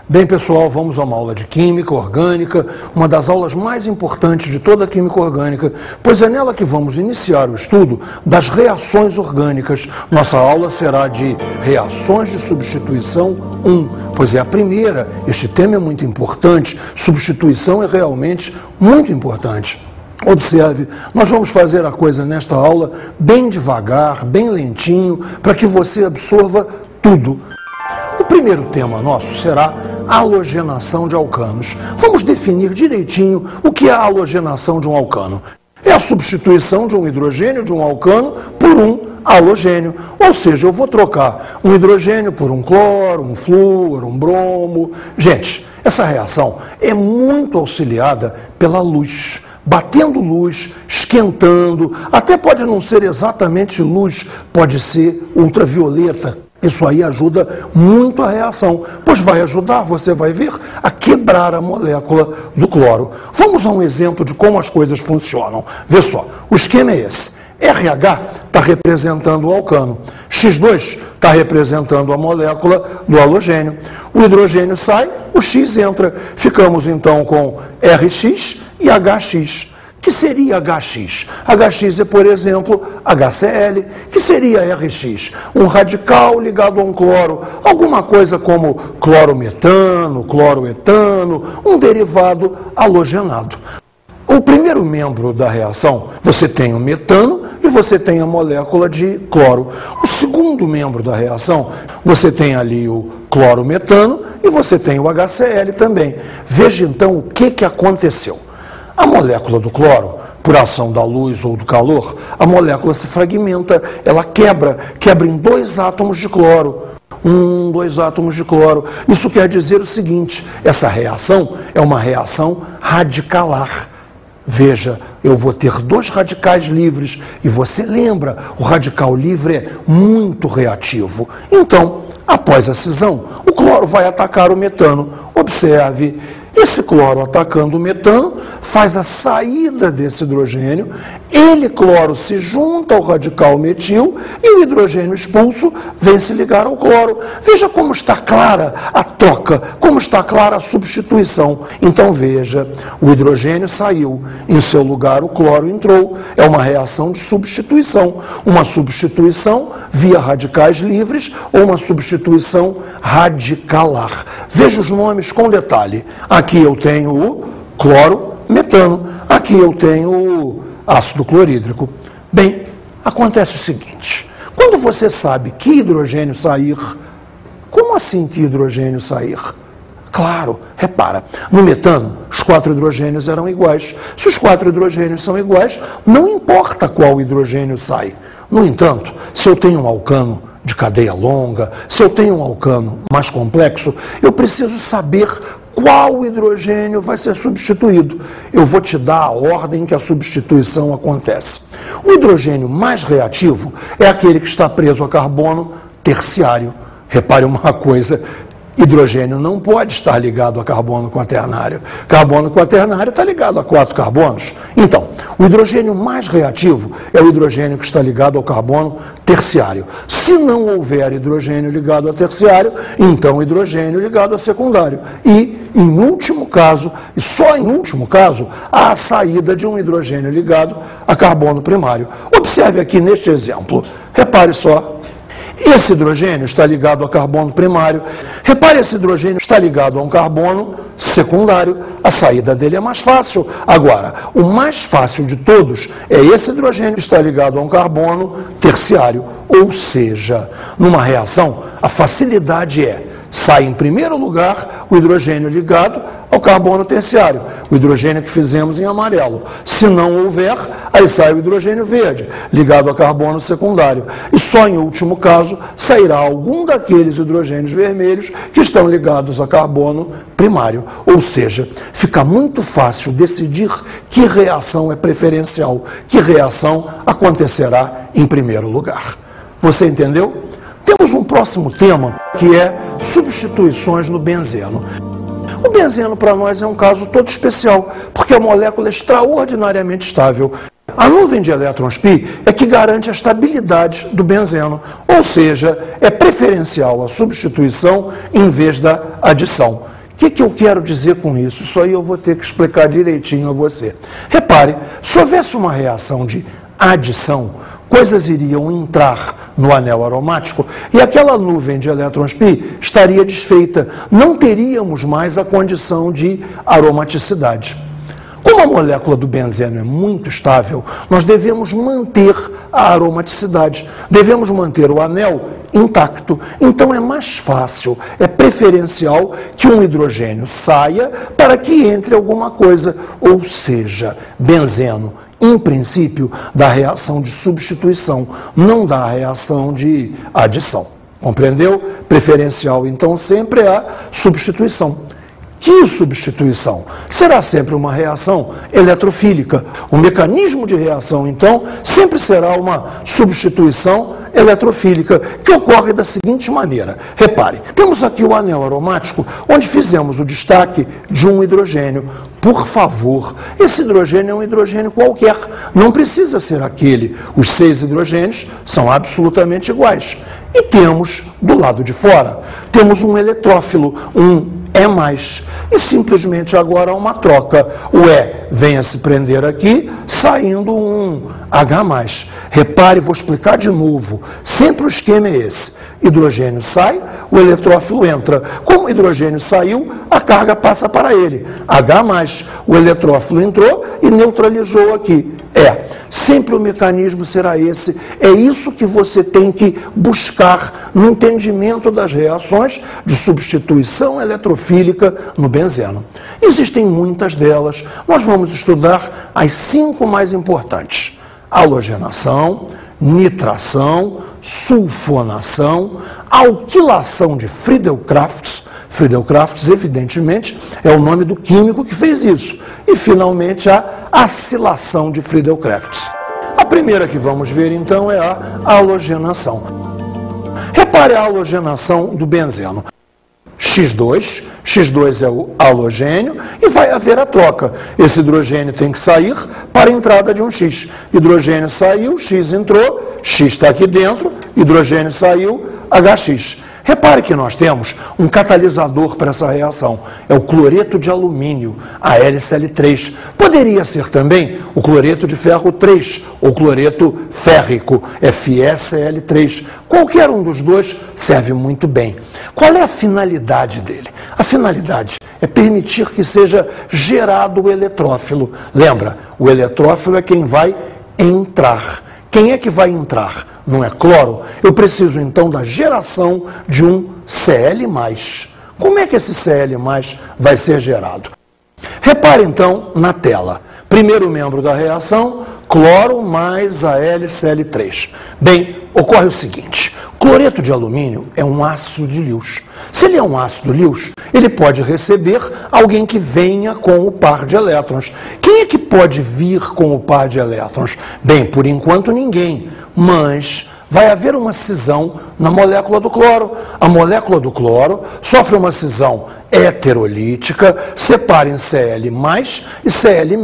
Bem, pessoal, vamos a uma aula de Química Orgânica, uma das aulas mais importantes de toda a Química Orgânica, pois é nela que vamos iniciar o estudo das reações orgânicas. Nossa aula será de reações de substituição 1, pois é a primeira. Este tema é muito importante, substituição é realmente muito importante. Observe, nós vamos fazer a coisa nesta aula bem devagar, bem lentinho, para que você absorva tudo. O primeiro tema nosso será a halogenação de alcanos. Vamos definir direitinho o que é a halogenação de um alcano. É a substituição de um hidrogênio de um alcano por um halogênio. Ou seja, eu vou trocar um hidrogênio por um cloro, um flúor, um bromo. Gente, essa reação é muito auxiliada pela luz. Batendo luz, esquentando, até pode não ser exatamente luz, pode ser ultravioleta. Isso aí ajuda muito a reação, pois vai ajudar, você vai ver, a quebrar a molécula do cloro. Vamos a um exemplo de como as coisas funcionam. Vê só, o esquema é esse. RH está representando o alcano, X2 está representando a molécula do halogênio. O hidrogênio sai, o X entra. Ficamos então com RX e HX. Que seria HX? HX é, por exemplo, HCl. Que seria RX? Um radical ligado a um cloro, alguma coisa como clorometano, cloroetano, um derivado halogenado. O primeiro membro da reação, você tem o metano e você tem a molécula de cloro. O segundo membro da reação, você tem ali o clorometano e você tem o HCl também. Veja então o que aconteceu. A molécula do cloro, por ação da luz ou do calor, a molécula se fragmenta, ela quebra em 2 átomos de cloro. 2 átomos de cloro. Isso quer dizer o seguinte, essa reação é uma reação radicalar. Veja, eu vou ter 2 radicais livres e você lembra, o radical livre é muito reativo. Então, após a cisão, o cloro vai atacar o metano. Observe, esse cloro atacando o metano faz a saída desse hidrogênio, ele, cloro, se junta ao radical metil e o hidrogênio expulso vem se ligar ao cloro. Veja como está clara a troca, como está clara a substituição. Então veja, o hidrogênio saiu, em seu lugar o cloro entrou. É uma reação de substituição, uma substituição via radicais livres ou uma substituição radicalar. Veja os nomes com detalhe. Aqui eu tenho o cloro-metano, aqui eu tenho o ácido clorídrico. Bem, acontece o seguinte, quando você sabe que hidrogênio sair, como assim que hidrogênio sair? Claro, repara, no metano os 4 hidrogênios eram iguais. Se os 4 hidrogênios são iguais, não importa qual hidrogênio sai. No entanto, se eu tenho um alcano de cadeia longa, se eu tenho um alcano mais complexo, eu preciso saber qual hidrogênio vai ser substituído. Eu vou te dar a ordem em que a substituição acontece. O hidrogênio mais reativo é aquele que está preso a carbono terciário. Repare uma coisa, hidrogênio não pode estar ligado a carbono quaternário. Carbono quaternário está ligado a 4 carbonos. Então, o hidrogênio mais reativo é o hidrogênio que está ligado ao carbono terciário. Se não houver hidrogênio ligado a terciário, então hidrogênio ligado a secundário. E, em último caso, e só em último caso, há a saída de um hidrogênio ligado a carbono primário. Observe aqui neste exemplo. Repare só. Esse hidrogênio está ligado a carbono primário. Repare, esse hidrogênio está ligado a um carbono secundário. A saída dele é mais fácil. Agora, o mais fácil de todos é esse hidrogênio que está ligado a um carbono terciário. Ou seja, numa reação, a facilidade é sai em primeiro lugar o hidrogênio ligado ao carbono terciário, o hidrogênio que fizemos em amarelo. Se não houver, aí sai o hidrogênio verde, ligado ao carbono secundário. E só em último caso sairá algum daqueles hidrogênios vermelhos que estão ligados a carbono primário. Ou seja, fica muito fácil decidir que reação é preferencial, que reação acontecerá em primeiro lugar. Você entendeu? Temos um próximo tema que é substituições no benzeno. O benzeno para nós é um caso todo especial, porque a molécula é extraordinariamente estável. A nuvem de elétrons π é que garante a estabilidade do benzeno, ou seja, é preferencial a substituição em vez da adição. O que eu quero dizer com isso? Isso aí eu vou ter que explicar direitinho a você. Repare, se houvesse uma reação de adição, coisas iriam entrar no anel aromático e aquela nuvem de elétrons π estaria desfeita. Não teríamos mais a condição de aromaticidade. Como a molécula do benzeno é muito estável, nós devemos manter a aromaticidade, devemos manter o anel intacto. Então é mais fácil, é preferencial que um hidrogênio saia para que entre alguma coisa, ou seja, benzeno, em princípio, dá reação de substituição, não dá reação de adição. Compreendeu? Preferencial, então, sempre é a substituição. Que substituição? Será sempre uma reação eletrofílica. O mecanismo de reação, então, sempre será uma substituição eletrofílica, que ocorre da seguinte maneira. Repare, temos aqui o anel aromático, onde fizemos o destaque de um hidrogênio. Por favor, esse hidrogênio é um hidrogênio qualquer, não precisa ser aquele. Os 6 hidrogênios são absolutamente iguais. E temos, do lado de fora, temos um eletrófilo, um E+, e simplesmente agora há uma troca. O E vem a se prender aqui, saindo um H+. Repare, vou explicar de novo. Sempre o esquema é esse. Hidrogênio sai, o eletrófilo entra. Como o hidrogênio saiu, a carga passa para ele. H+, o eletrófilo entrou e neutralizou aqui. Sempre o mecanismo será esse. É isso que você tem que buscar no entendimento das reações de substituição eletrofílica no benzeno. Existem muitas delas. Nós vamos estudar as 5 mais importantes: halogenação, nitração, sulfonação, alquilação de Friedel-Crafts. Friedel-Crafts, evidentemente, é o nome do químico que fez isso. E, finalmente, a acilação de Friedel-Crafts. A primeira que vamos ver, então, é a halogenação. Repare a halogenação do benzeno. X2 é o halogênio e vai haver a troca. Esse hidrogênio tem que sair para a entrada de um X. Hidrogênio saiu, X entrou, X está aqui dentro, hidrogênio saiu, HX. Repare que nós temos um catalisador para essa reação. É o cloreto de alumínio, a LCl3. Poderia ser também o cloreto de ferro 3, ou cloreto férrico, FeCl3. Qualquer um dos dois serve muito bem. Qual é a finalidade dele? A finalidade é permitir que seja gerado o eletrófilo. Lembra, o eletrófilo é quem vai entrar. Quem é que vai entrar? Não é cloro? Eu preciso, então, da geração de um Cl+. Como é que esse Cl+ vai ser gerado? Repare, então, na tela. Primeiro membro da reação, cloro mais a LCl3. Bem, ocorre o seguinte: cloreto de alumínio é um ácido de Lewis. Se ele é um ácido Lewis, ele pode receber alguém que venha com o par de elétrons. Quem é que pode vir com o par de elétrons? Bem, por enquanto ninguém, mas vai haver uma cisão na molécula do cloro. A molécula do cloro sofre uma cisão heterolítica, separa em Cl+ e Cl-.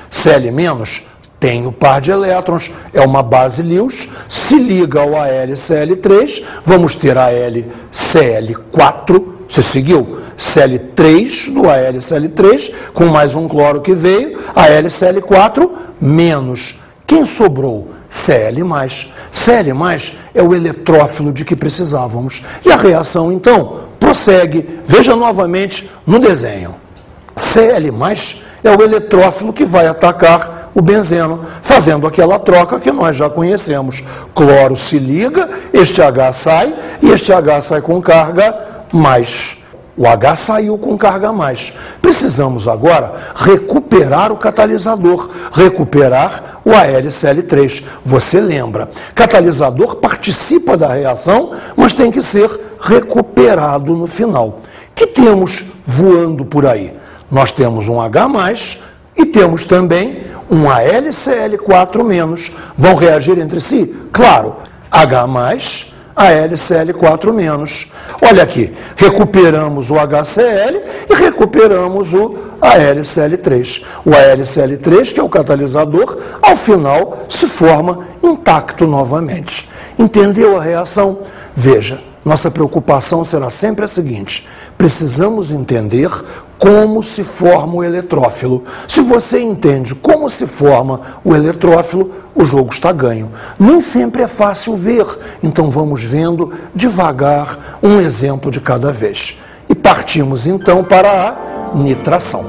Cl- tem o par de elétrons, é uma base Lewis, se liga ao AlCl3, vamos ter a LCl4, você seguiu? Cl3 do AlCl3, com mais um cloro que veio, a LCl4 menos. Quem sobrou? Cl+. Cl+ é o eletrófilo de que precisávamos. E a reação, então, prossegue. Veja novamente no desenho. Cl+ é o eletrófilo que vai atacar o benzeno, fazendo aquela troca que nós já conhecemos. Cloro se liga, este H sai, e este H sai com carga mais. O H saiu com carga a mais. Precisamos agora recuperar o catalisador, recuperar o AlCl3. Você lembra, catalisador participa da reação, mas tem que ser recuperado no final. Que temos voando por aí? Nós temos um H+, e temos também um AlCl4-. Vão reagir entre si? Claro, H+, AlCl4-. Olha aqui, recuperamos o HCl e recuperamos o AlCl3. O AlCl3, que é o catalisador, ao final se forma intacto novamente. Entendeu a reação? Veja, nossa preocupação será sempre a seguinte: precisamos entender como se forma o eletrófilo. Se você entende como se forma o eletrófilo, o jogo está ganho. Nem sempre é fácil ver, então vamos vendo devagar um exemplo de cada vez. E partimos então para a nitração.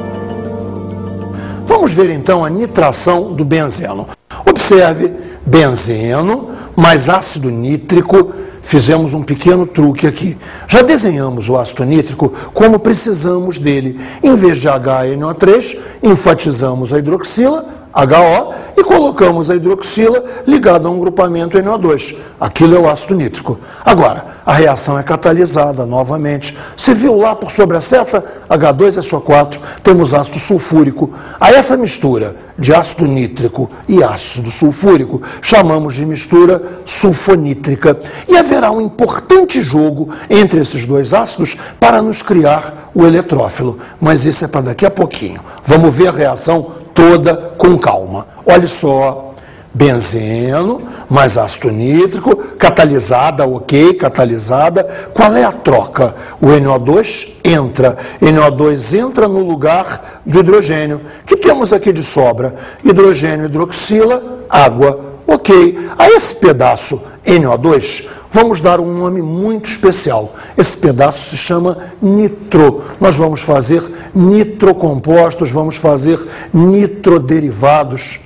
Vamos ver então a nitração do benzeno. Observe, benzeno mais ácido nítrico. Fizemos um pequeno truque aqui. Já desenhamos o ácido nítrico como precisamos dele. Em vez de HNO3, enfatizamos a hidroxila, HO, e colocamos a hidroxila ligada a um grupamento NO2. Aquilo é o ácido nítrico. Agora, a reação é catalisada novamente. Você viu lá por sobre a seta? H2SO4, temos ácido sulfúrico. A essa mistura de ácido nítrico e ácido sulfúrico chamamos de mistura sulfonítrica. E haverá um importante jogo entre esses dois ácidos para nos criar o eletrófilo. Mas isso é para daqui a pouquinho. Vamos ver a reação toda com calma. Olha só, benzeno mais ácido nítrico, catalisada, ok, catalisada. Qual é a troca? O NO2 entra. NO2 entra no lugar do hidrogênio. O que temos aqui de sobra? Hidrogênio, hidroxila, água. Ok. A esse pedaço NO2, vamos dar um nome muito especial. Esse pedaço se chama nitro. Nós vamos fazer nitrocompostos, vamos fazer nitroderivados.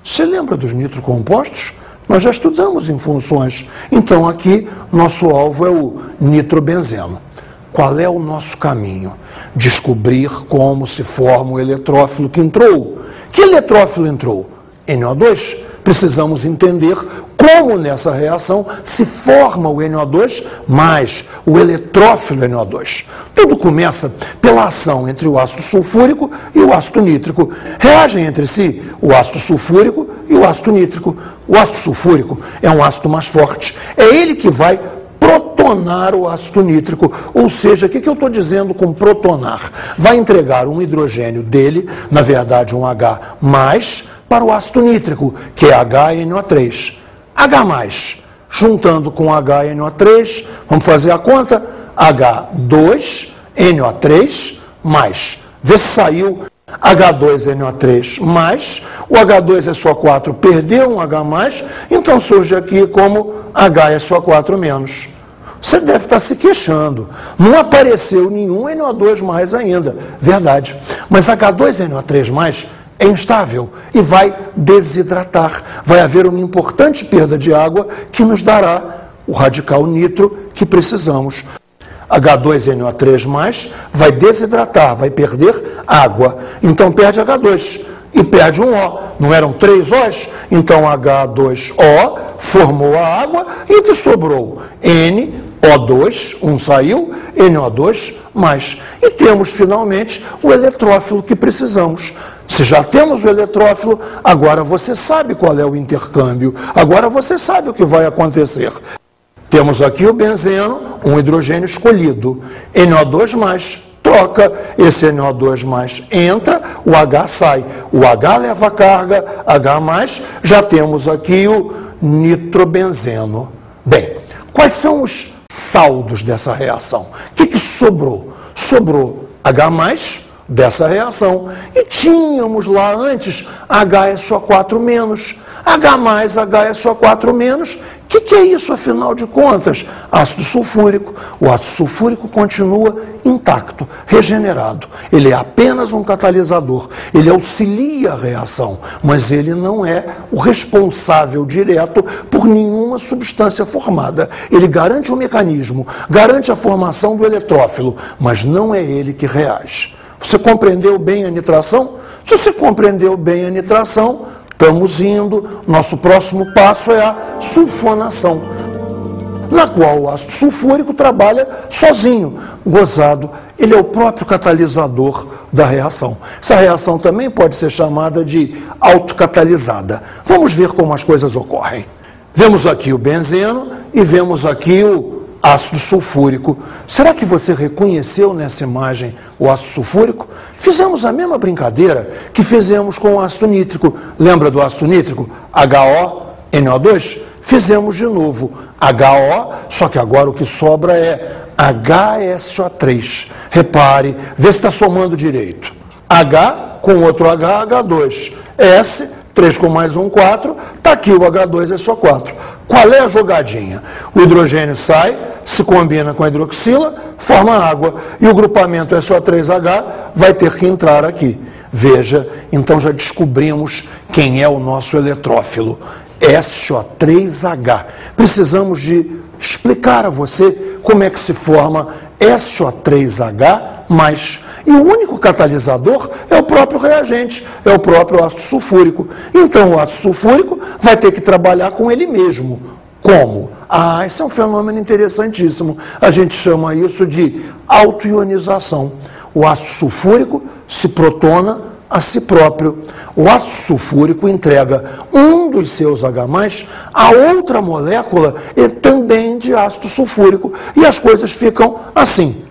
Você lembra dos nitrocompostos? Nós já estudamos em funções. Então aqui, nosso alvo é o nitrobenzeno. Qual é o nosso caminho? Descobrir como se forma o eletrófilo que entrou. Que eletrófilo entrou? NO2. Precisamos entender como nessa reação se forma o NO2 mais o eletrófilo NO2. Tudo começa pela ação entre o ácido sulfúrico e o ácido nítrico. Reagem entre si o ácido sulfúrico e o ácido nítrico. O ácido sulfúrico é um ácido mais forte. É ele que vai protonar o ácido nítrico, ou seja, o que eu estou dizendo com protonar? Vai entregar um hidrogênio dele, na verdade um H+, para o ácido nítrico, que é HNO3. H+, juntando com HNO3, vamos fazer a conta, H2NO3+. Vê se saiu H2NO3+, o H2SO4 perdeu um H+, então surge aqui como HSO4-. Você deve estar se queixando. Não apareceu nenhum NO2+ ainda. Verdade. Mas H2NO3+ é instável e vai desidratar. Vai haver uma importante perda de água que nos dará o radical nitro que precisamos. H2NO3+ vai desidratar, vai perder água. Então perde H2 e perde um O. Não eram 3 Os? Então H2O formou a água e o que sobrou? NO2, um saiu, NO2+. E temos finalmente o eletrófilo que precisamos. Se já temos o eletrófilo, agora você sabe qual é o intercâmbio. Agora você sabe o que vai acontecer. Temos aqui o benzeno, um hidrogênio escolhido. NO2+, troca, esse NO2+ entra, o H sai. O H leva a carga, H+, já temos aqui o nitrobenzeno. Bem, quais são os saldos dessa reação? O que sobrou? Sobrou H+, dessa reação. E tínhamos lá antes HSO4-, H+, HSO4-. O que é isso, afinal de contas? Ácido sulfúrico. O ácido sulfúrico continua intacto, regenerado. Ele é apenas um catalisador. Ele auxilia a reação, mas ele não é o responsável direto por nenhuma substância formada. Ele garante o mecanismo, garante a formação do eletrófilo, mas não é ele que reage. Você compreendeu bem a nitração? Se você compreendeu bem a nitração, estamos indo. Nosso próximo passo é a sulfonação, na qual o ácido sulfúrico trabalha sozinho. Gozado, ele é o próprio catalisador da reação. Essa reação também pode ser chamada de autocatalisada. Vamos ver como as coisas ocorrem. Vemos aqui o benzeno e vemos aqui o ácido sulfúrico. Será que você reconheceu nessa imagem o ácido sulfúrico? Fizemos a mesma brincadeira que fizemos com o ácido nítrico. Lembra do ácido nítrico? HO, NO2? Fizemos de novo. HO, só que agora o que sobra é HSO3. Repare, vê se está somando direito. H com outro H, H2. S, 3 com mais 1, 4. Está aqui o H2SO4. Qual é a jogadinha? O hidrogênio sai, se combina com a hidroxila, forma água. E o grupamento SO3H vai ter que entrar aqui. Veja, então já descobrimos quem é o nosso eletrófilo. SO3H. Precisamos de explicar a você como é que se forma SO3H+. E o único catalisador é o próprio reagente, é o próprio ácido sulfúrico. Então o ácido sulfúrico vai ter que trabalhar com ele mesmo. Como? Esse é um fenômeno interessantíssimo. A gente chama isso de autoionização. O ácido sulfúrico se protona a si próprio. O ácido sulfúrico entrega um dos seus H+, a outra molécula e também de ácido sulfúrico. E as coisas ficam assim.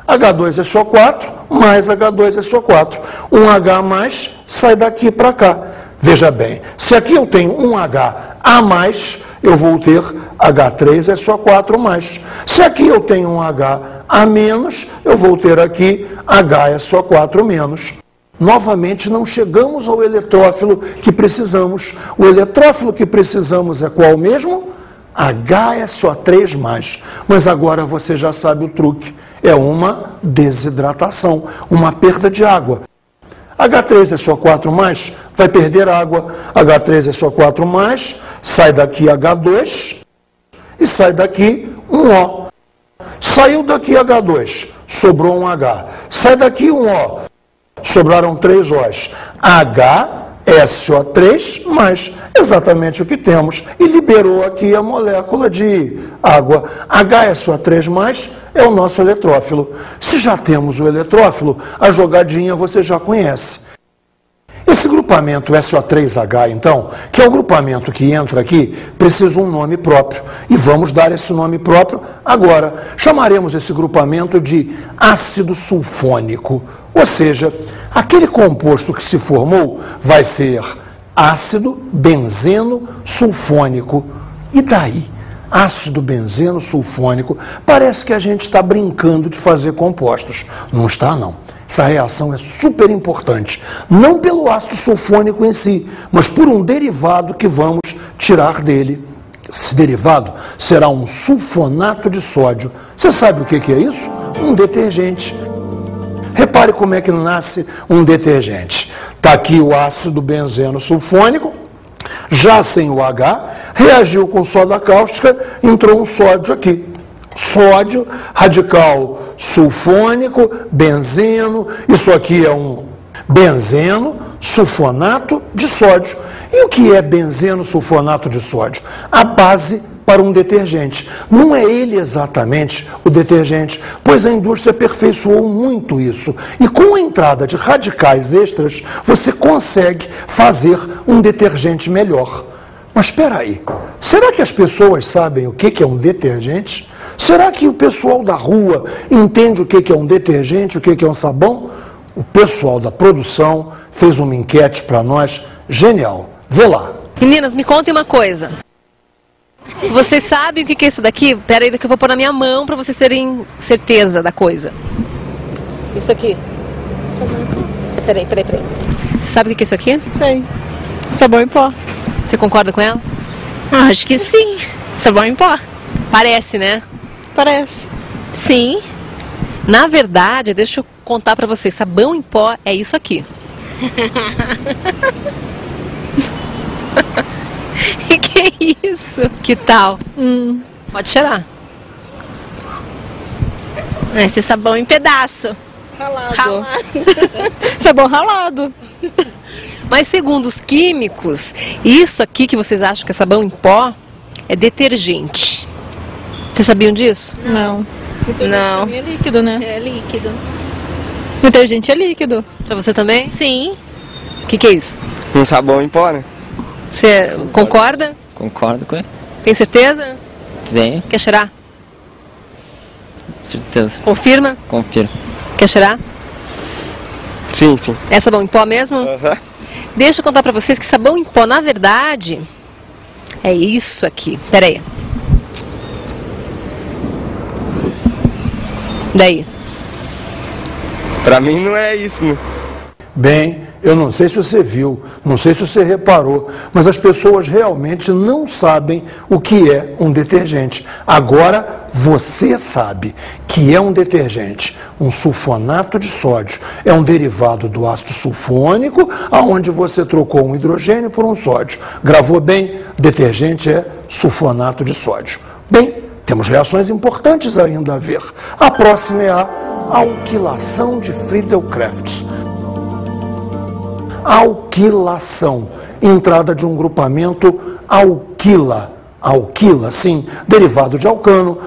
H2SO4 mais H2SO4. Um H+ sai daqui para cá. Veja bem, se aqui eu tenho um H a mais, eu vou ter H3SO4+. Se aqui eu tenho um H a menos, eu vou ter aqui HSO4-. Novamente, não chegamos ao eletrófilo que precisamos. O eletrófilo que precisamos é qual mesmo? HSO3+. Mas agora você já sabe o truque. É uma desidratação, uma perda de água. H3SO4+, vai perder água. H3SO4+, sai daqui H2 e sai daqui um O. Saiu daqui H2, sobrou um H. Sai daqui um O, sobraram 3 Os. HSO3+, exatamente o que temos. E liberou aqui a molécula de água. HSO3+, é o nosso eletrófilo. Se já temos o eletrófilo, a jogadinha você já conhece. Esse grupamento SO3H, então, que é o grupamento que entra aqui, precisa um nome próprio. E vamos dar esse nome próprio agora. Chamaremos esse grupamento de ácido sulfônico. Ou seja, aquele composto que se formou vai ser ácido benzeno sulfônico. E daí? Ácido benzeno sulfônico. Parece que a gente está brincando de fazer compostos. Não está, não. Essa reação é super importante. Não pelo ácido sulfônico em si, mas por um derivado que vamos tirar dele. Esse derivado será um sulfonato de sódio. Você sabe o que é isso? Um detergente. Repare como é que nasce um detergente. Está aqui o ácido benzeno sulfônico, já sem o H, reagiu com soda cáustica, entrou um sódio aqui. Sódio, radical sulfônico, benzeno, isso aqui é um benzeno sulfonato de sódio. E o que é benzeno sulfonato de sódio? A base para um detergente. Não é ele exatamente o detergente, pois a indústria aperfeiçoou muito isso. E com a entrada de radicais extras, você consegue fazer um detergente melhor. Mas espera aí, será que as pessoas sabem o que é um detergente? Será que o pessoal da rua entende o que é um detergente, o que é um sabão? O pessoal da produção fez uma enquete para nós, genial. Vê lá. Meninas, me contem uma coisa. Vocês sabem o que é isso daqui? Pera aí que eu vou pôr na minha mão para vocês terem certeza da coisa. Isso aqui. Peraí. Você sabe o que é isso aqui? Sei. Sabão em pó. Você concorda com ela? Acho que sim. Sabão em pó. Parece, né? Parece. Sim. Na verdade, deixa eu contar pra vocês, sabão em pó é isso aqui. E que é isso? Que tal? Pode cheirar. Esse é sabão em pedaço. Ralado. Sabão ralado. Mas segundo os químicos, isso aqui que vocês acham que é sabão em pó é detergente. Vocês sabiam disso? Não. Não. É líquido, né? É líquido. Detergente é líquido. Pra você também? Sim. O que é isso? Um sabão em pó, né? Você concorda? Concordo com ele. Tem certeza? Tenho, Quer cheirar? certeza. Confirma? Confiro. Quer cheirar? Sim. É sabão em pó mesmo? Aham. Deixa eu contar pra vocês que sabão em pó, na verdade, é isso aqui. Pera aí. Daí. Pra mim não é isso, né? Bem, eu não sei se você viu, não sei se você reparou, mas as pessoas realmente não sabem o que é um detergente. Agora você sabe que é um detergente, um sulfonato de sódio. É um derivado do ácido sulfônico, aonde você trocou um hidrogênio por um sódio. Gravou bem? Detergente é sulfonato de sódio. Bem, temos reações importantes ainda a ver. A próxima é a alquilação de Friedel-Crafts. Alquilação, entrada de um grupamento alquila. Alquila, sim, derivado de alcano,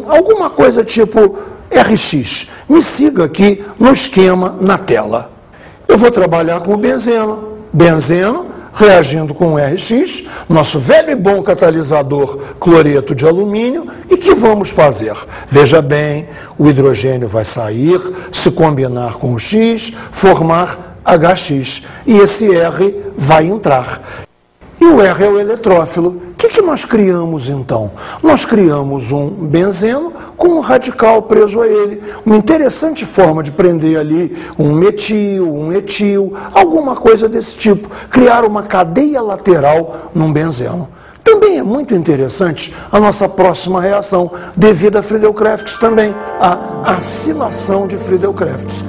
alguma coisa tipo RX. Me siga aqui no esquema na tela. Eu vou trabalhar com o benzeno. Benzeno reagindo com o RX, nosso velho e bom catalisador cloreto de alumínio, e que vamos fazer? Veja bem, o hidrogênio vai sair, se combinar com o X, formar HX, e esse R vai entrar. E o R é o eletrófilo. O que nós criamos então? Nós criamos um benzeno com um radical preso a ele. Uma interessante forma de prender ali um metil, um etil, alguma coisa desse tipo. Criar uma cadeia lateral num benzeno. Também é muito interessante a nossa próxima reação, devida a Friedel-Crafts também, a acilação de Friedel-Crafts.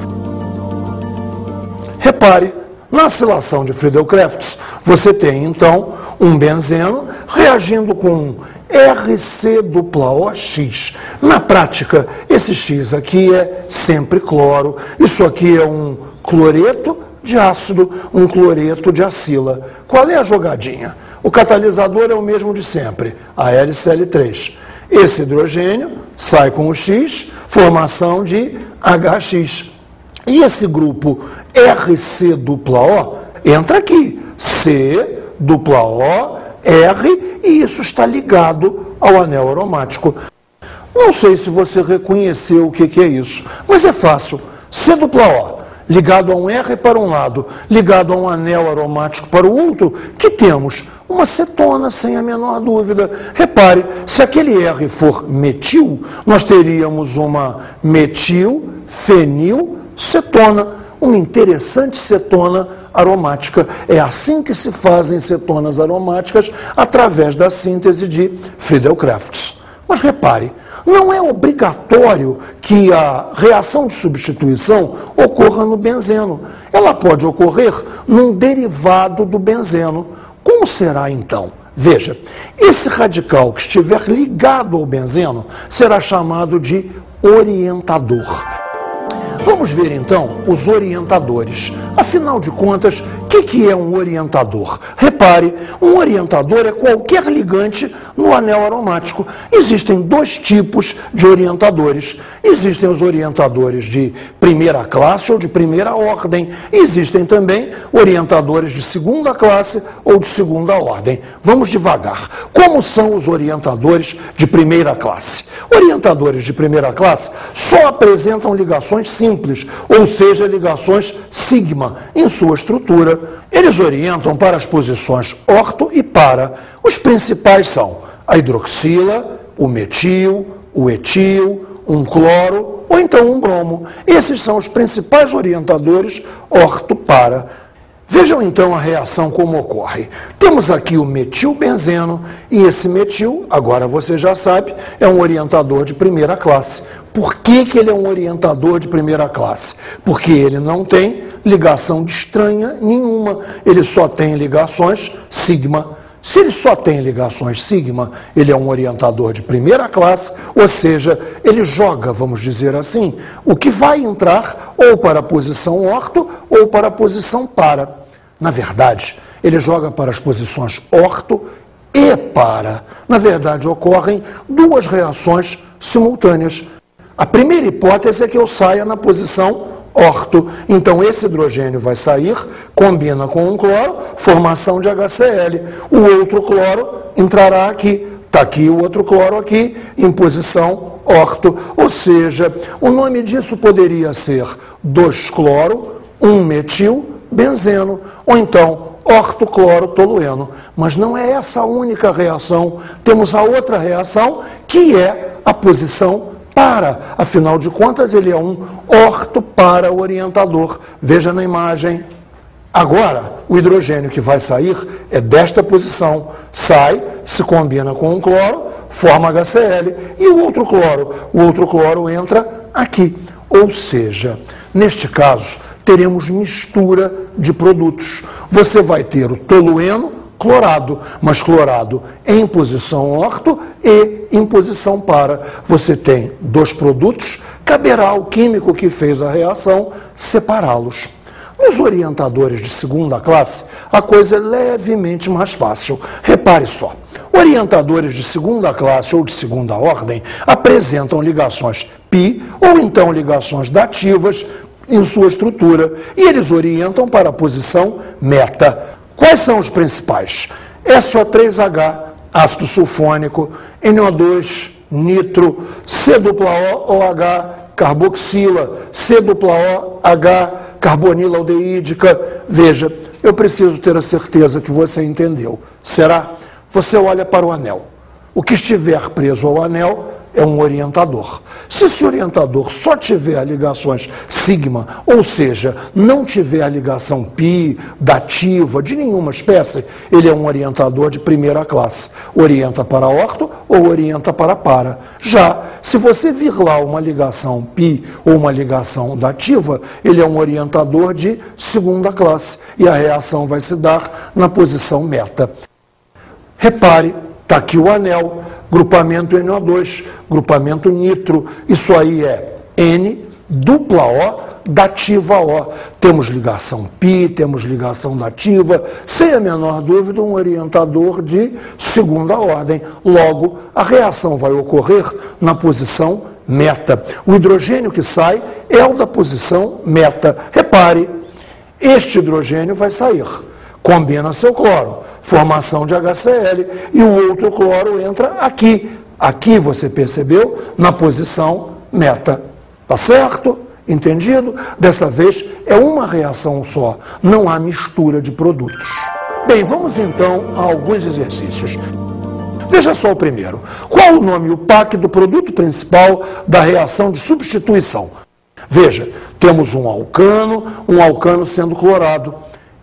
Repare, na acilação de Friedel-Crafts, você tem então um benzeno reagindo com RC≡OX. Na prática, esse X aqui é sempre cloro, isso aqui é um cloreto de ácido, um cloreto de acila. Qual é a jogadinha? O catalisador é o mesmo de sempre, a LCl3. Esse hidrogênio sai com o X, formação de HX. E esse grupo RC≡O entra aqui, C≡O, R, e isso está ligado ao anel aromático. Não sei se você reconheceu o que é isso, mas é fácil. C≡O, ligado a um R para um lado, ligado a um anel aromático para o outro, que temos uma cetona, sem a menor dúvida. Repare, se aquele R for metil, nós teríamos uma metilfenilcetona, uma interessante cetona aromática. É assim que se fazem cetonas aromáticas, através da síntese de Friedel-Crafts. Mas repare, não é obrigatório que a reação de substituição ocorra no benzeno. Ela pode ocorrer num derivado do benzeno. Como será então? Veja, esse radical que estiver ligado ao benzeno será chamado de orientador. Vamos ver então os orientadores. Afinal de contas, o que é um orientador? Repare, um orientador é qualquer ligante no anel aromático. Existem dois tipos de orientadores. Existem os orientadores de primeira classe ou de primeira ordem. Existem também orientadores de segunda classe ou de segunda ordem. Vamos devagar. Como são os orientadores de primeira classe? Orientadores de primeira classe só apresentam ligações simples, ou seja, ligações sigma em sua estrutura. Eles orientam para as posições orto e para. Os principais são a hidroxila, o metil, o etil, um cloro ou então um bromo. Esses são os principais orientadores orto-para. Vejam então a reação como ocorre. Temos aqui o metilbenzeno e esse metil, agora você já sabe, é um orientador de primeira classe. Por que ele é um orientador de primeira classe? Porque ele não tem ligação de estranha nenhuma, ele só tem ligações sigma. Se ele só tem ligações sigma, ele é um orientador de primeira classe, ou seja, ele joga, vamos dizer assim, o que vai entrar ou para a posição orto ou para a posição para. Na verdade, ele joga para as posições orto e para. Na verdade, ocorrem duas reações simultâneas. A primeira hipótese é que eu saia na posição orto. Então, esse hidrogênio vai sair, combina com um cloro, formação de HCl. O outro cloro entrará aqui. Está aqui o outro cloro aqui, em posição orto. Ou seja, o nome disso poderia ser 2-cloro, 1-metil-benzeno, ou então ortocloro-tolueno. Mas não é essa a única reação. Temos a outra reação, que é a posição para, afinal de contas, ele é um orto-para orientador. Veja na imagem. Agora, o hidrogênio que vai sair é desta posição. Sai, se combina com um cloro, forma HCl. E o outro cloro entra aqui. Ou seja, neste caso, teremos mistura de produtos. Você vai ter o tolueno clorado, mas clorado em posição orto e em posição para. Você tem dois produtos, caberá ao químico que fez a reação separá-los. Nos orientadores de segunda classe, a coisa é levemente mais fácil. Repare só, orientadores de segunda classe ou de segunda ordem apresentam ligações pi ou então ligações dativas em sua estrutura e eles orientam para a posição meta. Quais são os principais? SO3H, ácido sulfônico, NO2, nitro, C-OH, carboxila, C-OH, carbonila aldeídica. Veja, eu preciso ter a certeza que você entendeu. Será? Você olha para o anel. O que estiver preso ao anel é um orientador. Se esse orientador só tiver ligações sigma, ou seja, não tiver a ligação pi, dativa, de nenhuma espécie, ele é um orientador de primeira classe. Orienta para orto ou orienta para. Já, se você vir lá uma ligação pi ou uma ligação dativa, ele é um orientador de segunda classe e a reação vai se dar na posição meta. Repare, está aqui o anel, grupamento NO2, grupamento nitro, isso aí é N, dupla O, dativa O. Temos ligação pi, temos ligação dativa, sem a menor dúvida um orientador de segunda ordem. Logo, a reação vai ocorrer na posição meta. O hidrogênio que sai é o da posição meta. Repare, este hidrogênio vai sair. Combina seu cloro, formação de HCl, e o outro cloro entra aqui. Aqui, você percebeu, na posição meta. Tá certo? Entendido? Dessa vez é uma reação só, não há mistura de produtos. Bem, vamos então a alguns exercícios. Veja só o primeiro. Qual o nome e o PAC do produto principal da reação de substituição? Veja, temos um alcano sendo clorado.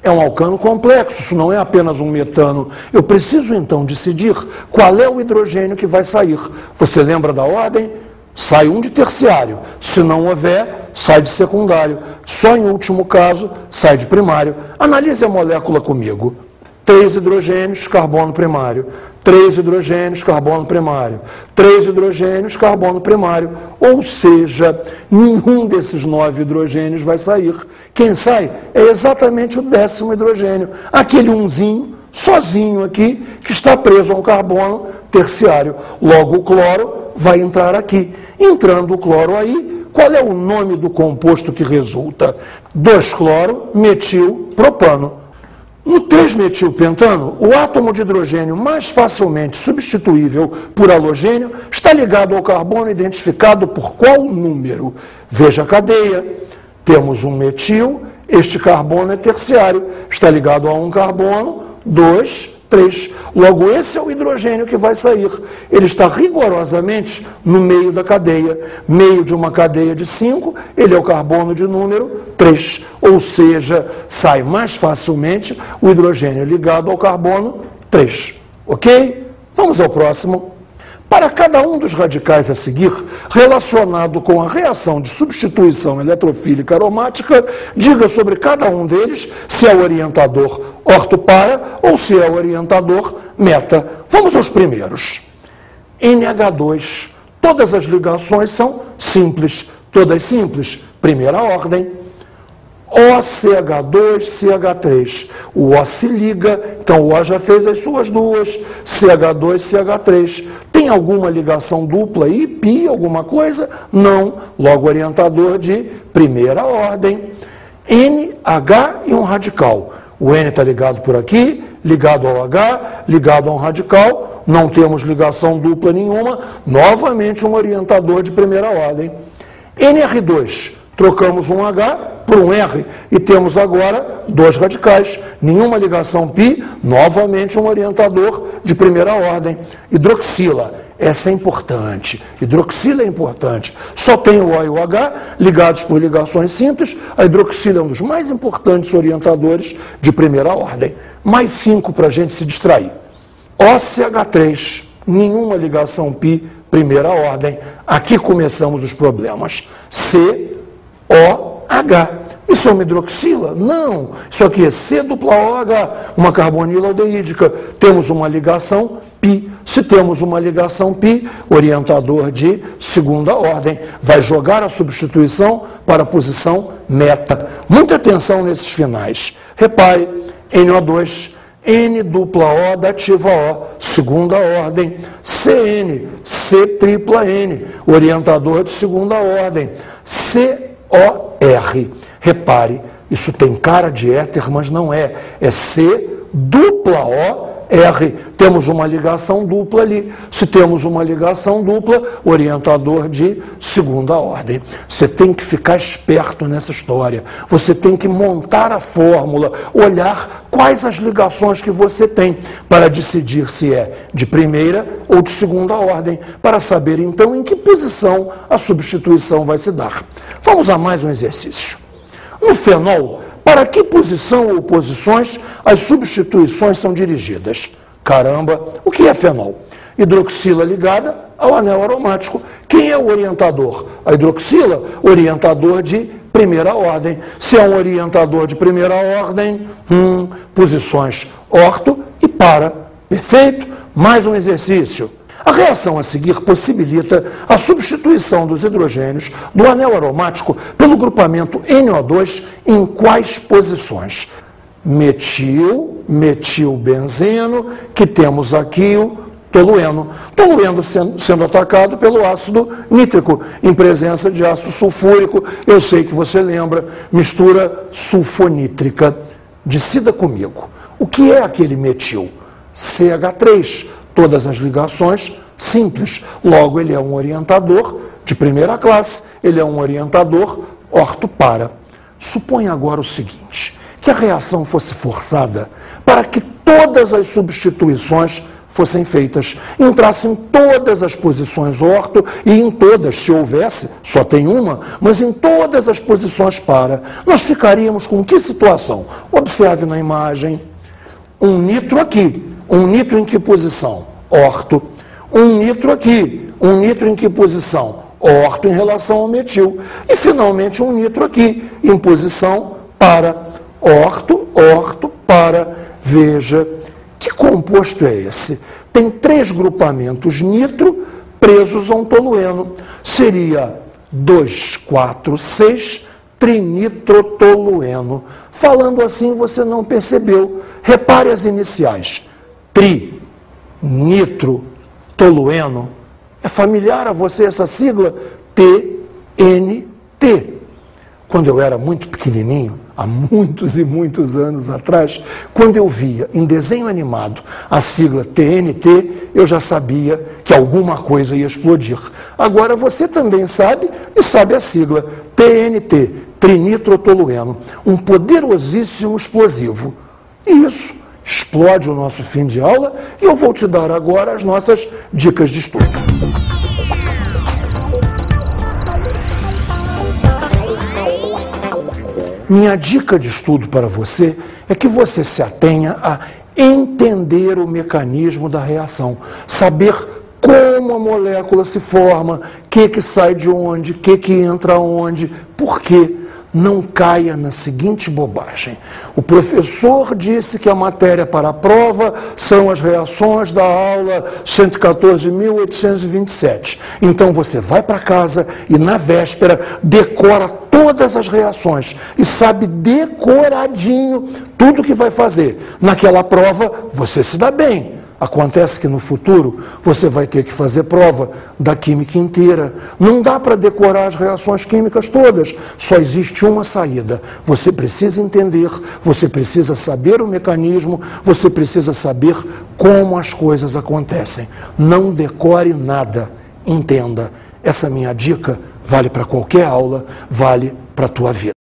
É um alcano complexo, isso não é apenas um metano. Eu preciso então decidir qual é o hidrogênio que vai sair. Você lembra da ordem? Sai um de terciário. Se não houver, sai de secundário. Só em último caso, sai de primário. Analise a molécula comigo. 3 hidrogênios, carbono primário. 3 hidrogênios, carbono primário. 3 hidrogênios, carbono primário. Ou seja, nenhum desses 9 hidrogênios vai sair. Quem sai é exatamente o 10º hidrogênio. Aquele umzinho, sozinho aqui, que está preso a um carbono terciário. Logo, o cloro vai entrar aqui. Entrando o cloro aí, qual é o nome do composto que resulta? 2-cloro, metil, propano. No 3-metilpentano, o átomo de hidrogênio mais facilmente substituível por halogênio está ligado ao carbono identificado por qual número? Veja a cadeia. Temos um metil, este carbono é terciário, está ligado a um carbono, 2, 3. Logo, esse é o hidrogênio que vai sair. Ele está rigorosamente no meio da cadeia. Meio de uma cadeia de 5, ele é o carbono de número 3. Ou seja, sai mais facilmente o hidrogênio ligado ao carbono 3. Ok? Vamos ao próximo. Para cada um dos radicais a seguir, relacionado com a reação de substituição eletrofílica aromática, diga sobre cada um deles se é o orientador orto-para ou se é o orientador meta. Vamos aos primeiros. NH2. Todas as ligações são simples. Todas simples. Primeira ordem. OCH2, CH3. O O se liga, então o O já fez as suas duas. CH2, CH3. Tem alguma ligação dupla aí? Pi, alguma coisa? Não. Logo, orientador de primeira ordem. NH e um radical. O N está ligado por aqui, ligado ao H, ligado a um radical. Não temos ligação dupla nenhuma. Novamente, um orientador de primeira ordem. NR2. Trocamos um H por um R e temos agora dois radicais. Nenhuma ligação pi, novamente um orientador de primeira ordem. Hidroxila, essa é importante. Hidroxila é importante. Só tem o O e o H ligados por ligações simples. A hidroxila é um dos mais importantes orientadores de primeira ordem. Mais 5 para a gente se distrair. OCH3, nenhuma ligação pi, primeira ordem. Aqui começamos os problemas. COH. Isso é uma hidroxila? Não. Isso aqui é C-OH, uma carbonila aldeídica. Temos uma ligação pi. Se temos uma ligação pi, orientador de segunda ordem. Vai jogar a substituição para a posição meta. Muita atenção nesses finais. Repare, NO2, N-dupla-O dativa O, segunda ordem. CN, C-tripla-N, orientador de segunda ordem. C-O-R. Repare, isso tem cara de éter, mas não é. É C-dupla-O-R. Temos uma ligação dupla ali. Se temos uma ligação dupla, orientador de segunda ordem. Você tem que ficar esperto nessa história. Você tem que montar a fórmula, olhar quais as ligações que você tem para decidir se é de primeira ou de segunda ordem, para saber então em que posição a substituição vai se dar. Vamos a mais um exercício. No fenol, para que posição ou posições as substituições são dirigidas? Caramba, o que é fenol? Hidroxila ligada ao anel aromático. Quem é o orientador? A hidroxila, orientador de primeira ordem. Se é um orientador de primeira ordem, posições orto e para. Perfeito? Mais um exercício. A reação a seguir possibilita a substituição dos hidrogênios do anel aromático pelo grupamento NO2 em quais posições? Metilbenzeno, que temos aqui o tolueno. Tolueno sendo atacado pelo ácido nítrico, em presença de ácido sulfúrico. Eu sei que você lembra, mistura sulfonítrica. Decida comigo. O que é aquele metil? CH3. Todas as ligações simples. Logo, ele é um orientador de primeira classe, ele é um orientador orto-para. Suponha agora o seguinte, que a reação fosse forçada para que todas as substituições fossem feitas, entrassem todas as posições orto e em todas, se houvesse, só tem uma, mas em todas as posições para. Nós ficaríamos com que situação? Observe na imagem, um nitro aqui. Um nitro em que posição? Orto. Um nitro aqui. Um nitro em que posição? Orto em relação ao metil. E, finalmente, um nitro aqui, em posição para. Orto, orto, para. Veja, que composto é esse? Tem 3 grupamentos nitro presos a um tolueno. Seria 2, 4, 6 trinitrotolueno. Falando assim, você não percebeu. Repare as iniciais. Tri, nitro, tolueno. É familiar a você essa sigla? TNT. Quando eu era muito pequenininho, há muitos e muitos anos atrás, quando eu via em desenho animado a sigla TNT, eu já sabia que alguma coisa ia explodir. Agora você também sabe, e sabe a sigla TNT, trinitrotolueno, um poderosíssimo explosivo. Isso explode o nosso fim de aula e eu vou te dar agora as nossas dicas de estudo. Minha dica de estudo para você é que você se atenha a entender o mecanismo da reação, saber como a molécula se forma, o que sai de onde, o que entra onde, por quê. Não caia na seguinte bobagem. O professor disse que a matéria para a prova são as reações da aula 114.827. Então você vai para casa e na véspera decora todas as reações e sabe decoradinho tudo que vai fazer. Naquela prova você se dá bem. Acontece que no futuro você vai ter que fazer prova da química inteira. Não dá para decorar as reações químicas todas. Só existe uma saída. Você precisa entender, você precisa saber o mecanismo, você precisa saber como as coisas acontecem. Não decore nada. Entenda. Essa minha dica vale para qualquer aula, vale para a tua vida.